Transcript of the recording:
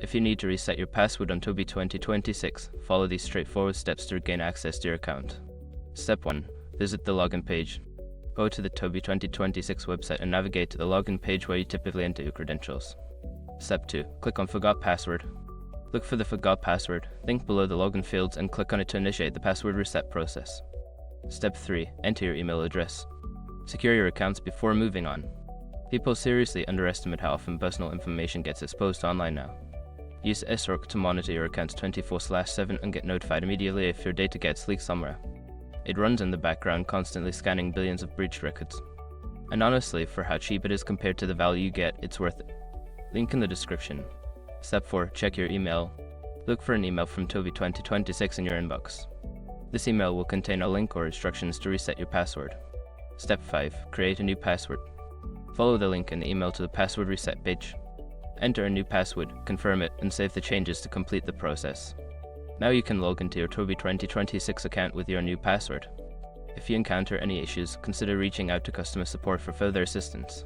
If you need to reset your password on Toby 2026, follow these straightforward steps to regain access to your account. Step 1. Visit the login page. Go to the Toby 2026 website and navigate to the login page where you typically enter your credentials. Step 2. Click on Forgot Password. Look for the Forgot Password, think below the login fields and click on it to initiate the password reset process. Step 3. Enter your email address. Secure your accounts before moving on. People seriously underestimate how often personal information gets exposed online now. Use SROC to monitor your accounts 24/7 and get notified immediately if your data gets leaked somewhere. It runs in the background, constantly scanning billions of breached records. And honestly, for how cheap it is compared to the value you get, it's worth it. Link in the description. Step 4. Check your email. Look for an email from Toby 2026 in your inbox. This email will contain a link or instructions to reset your password. Step 5. Create a new password. Follow the link in the email to the password reset page. Enter a new password, confirm it, and save the changes to complete the process. Now you can log into your Toby 2026 account with your new password. If you encounter any issues, consider reaching out to customer support for further assistance.